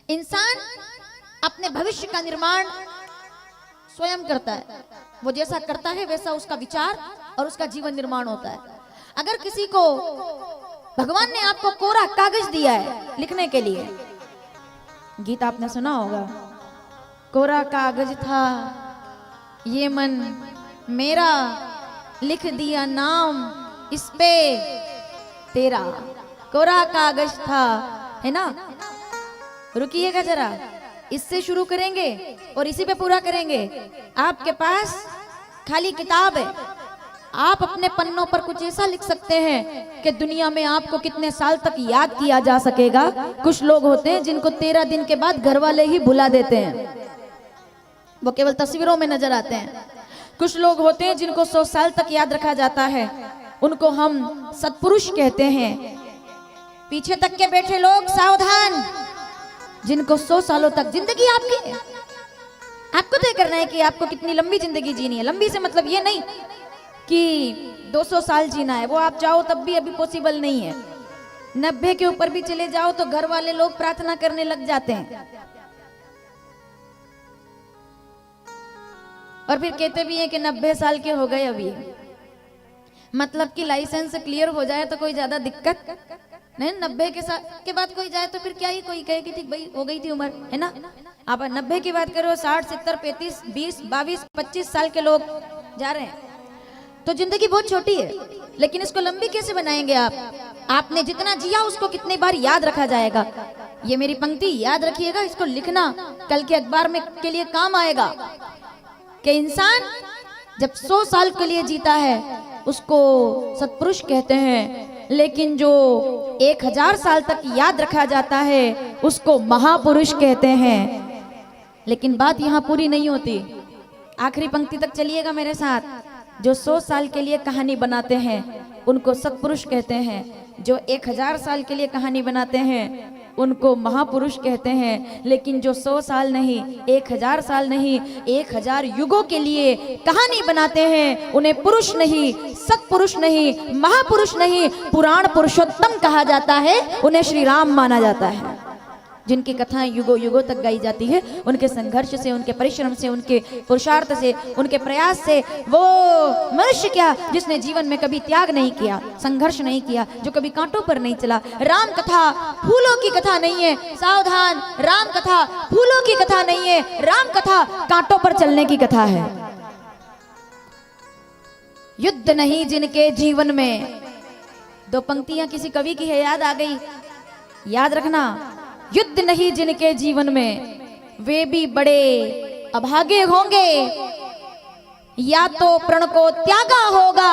इंसान अपने भविष्य का निर्माण स्वयं करता है। वो जैसा करता है वैसा उसका विचार और उसका जीवन निर्माण होता है। अगर किसी को भगवान ने आपको कोरा कागज दिया है लिखने के लिए, गीत आपने सुना होगा, कोरा कागज था ये मन मेरा, लिख दिया नाम इस पे तेरा। कोरा कागज था, है ना। रुकिएगा जरा, इससे शुरू करेंगे और इसी पे पूरा करेंगे। आपके पास खाली किताब है, आप अपने पन्नों पर कुछ ऐसा लिख सकते हैं कि दुनिया में आपको कितने साल तक याद किया जा सकेगा। कुछ लोग होते हैं जिनको 13 दिन के बाद घर वाले ही भुला देते हैं, वो केवल तस्वीरों में नजर आते हैं। कुछ लोग होते हैं जिनको 100 साल तक याद रखा जाता है, उनको हम सत्पुरुष कहते हैं। पीछे तक के बैठे लोग सावधान, जिनको 100 सालों तक जिंदगी आपकी है, आपको तय करना है कि आपको कितनी लंबी जिंदगी जीनी है। लंबी से मतलब ये नहीं कि 200 साल जीना है, वो आप चाहो तब भी अभी पॉसिबल नहीं है। 90 के ऊपर भी चले जाओ तो घर वाले लोग प्रार्थना करने लग जाते हैं और फिर कहते भी हैं कि 90 साल के हो गए अभी, मतलब कि लाइसेंस क्लियर हो जाए तो कोई ज्यादा दिक्कत नहीं। 90 के बाद कोई जाए तो फिर क्या ही कोई कहे कि ठीक भाई हो गई थी उम्र, है ना। आप 90 की बात करो, 60, 70, 35, 20, 22, 25 साल के लोग जा रहे हैं, तो जिंदगी बहुत छोटी है। लेकिन इसको लंबी कैसे बनाएंगे आप? आपने जितना जिया उसको कितने बार याद रखा जाएगा। ये मेरी पंक्ति याद रखिएगा, इसको लिखना, कल के अखबार में के लिए काम आएगा कि इंसान जब 100 साल के लिए जीता है उसको सत्पुरुष कहते हैं, लेकिन जो 1000 साल तक याद रखा जाता है उसको महापुरुष कहते हैं। लेकिन बात यहाँ पूरी नहीं होती, आखिरी पंक्ति तक चलिएगा मेरे साथ। जो 100 साल के लिए कहानी बनाते हैं उनको सत्पुरुष कहते हैं, जो 1000 साल के लिए कहानी बनाते हैं उनको महापुरुष कहते हैं। लेकिन जो 100 साल नहीं, 1000 साल नहीं, 1000 युगों के लिए कहानी बनाते हैं उन्हें पुरुष नहीं, सत्पुरुष नहीं, महापुरुष नहीं, पुराण पुरुषोत्तम कहा जाता है। उन्हें श्री राम माना जाता है, जिनकी कथाएं युगों युगों तक गाई जाती है। उनके संघर्ष से, उनके परिश्रम से, उनके पुरुषार्थ से, उनके प्रयास से, वो मनुष्य क्या जिसने जीवन में कभी त्याग नहीं किया, संघर्ष नहीं किया, जो कभी कांटों पर नहीं चला। राम कथा फूलों की कथा नहीं है, सावधान, राम कथा फूलों की कथा नहीं है, राम कथा कांटों पर चलने की कथा है। युद्ध नहीं जिनके जीवन में, 2 पंक्तियां किसी कवि की है, याद आ गई, याद रखना। युद्ध नहीं जिनके जीवन में वे भी बड़े अभागे होंगे, या तो प्रण को त्यागा होगा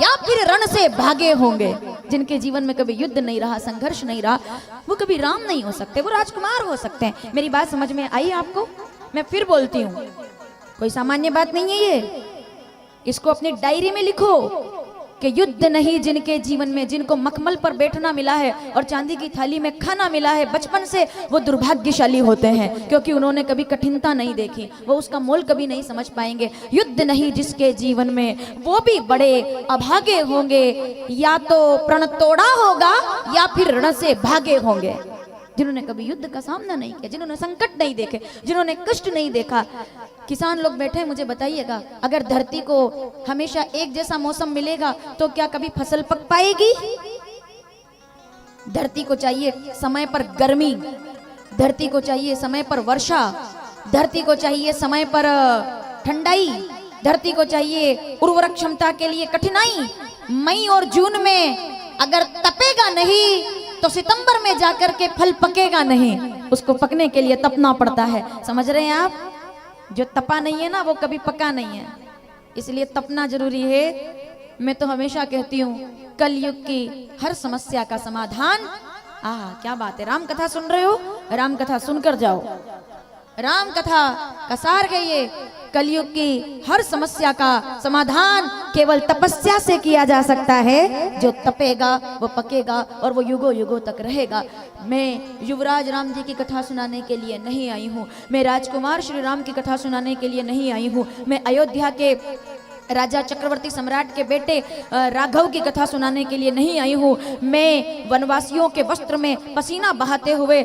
या फिर रण से भागे होंगे। जिनके जीवन में कभी युद्ध नहीं रहा, संघर्ष नहीं रहा, वो कभी राम नहीं हो सकते, वो राजकुमार हो सकते हैं। मेरी बात समझ में आई आपको? मैं फिर बोलती हूँ, कोई सामान्य बात नहीं है ये, इसको अपनी डायरी में लिखो कि युद्ध नहीं जिनके जीवन में, जिनको मखमल पर बैठना मिला है और चांदी की थाली में खाना मिला है बचपन से, वो दुर्भाग्यशाली होते हैं, क्योंकि उन्होंने कभी कठिनता नहीं देखी, वो उसका मोल कभी नहीं समझ पाएंगे। युद्ध नहीं जिसके जीवन में वो भी बड़े अभागे होंगे, या तो प्रण तोड़ा होगा या फिर रण से भागे होंगे। जिन्होंने कभी युद्ध का सामना नहीं किया, जिन्होंने संकट नहीं देखे, जिन्होंने कष्ट नहीं देखा। किसान लोग बैठे, मुझे बताइएगा, अगर धरती को हमेशा एक जैसा मौसम मिलेगा तो क्या कभी फसल पक पाएगी? धरती को चाहिए समय पर गर्मी, धरती को चाहिए समय पर वर्षा, धरती को चाहिए समय पर ठंडाई, धरती को चाहिए उर्वरक क्षमता के लिए कठिनाई। मई और जून में अगर तपेगा नहीं तो सितंबर में जाकर के फल पकेगा नहीं, उसको पकने के लिए तपना पड़ता है। समझ रहे हैं आप? जो तपा नहीं है ना वो कभी पका नहीं है, इसलिए तपना जरूरी है। मैं तो हमेशा कहती हूँ कलयुग की हर समस्या का समाधान, क्या बात है, राम कथा सुन रहे हो? राम कथा सुनकर जाओ। राम कथा का सार है ये, कलयुग की हर समस्या का समाधान केवल तपस्या से किया जा सकता है। जो तपेगा वो पकेगा और वो युगों युगों तक रहेगा। मैं युवराज राम जी की कथा सुनाने के लिए नहीं आई हूँ, मैं राजकुमार श्री राम की कथा सुनाने के लिए नहीं आई हूँ, मैं अयोध्या के राजा चक्रवर्ती सम्राट के बेटे राघव की कथा सुनाने के लिए नहीं आई हूँ। मैं वनवासियों के वस्त्र में पसीना बहाते हुए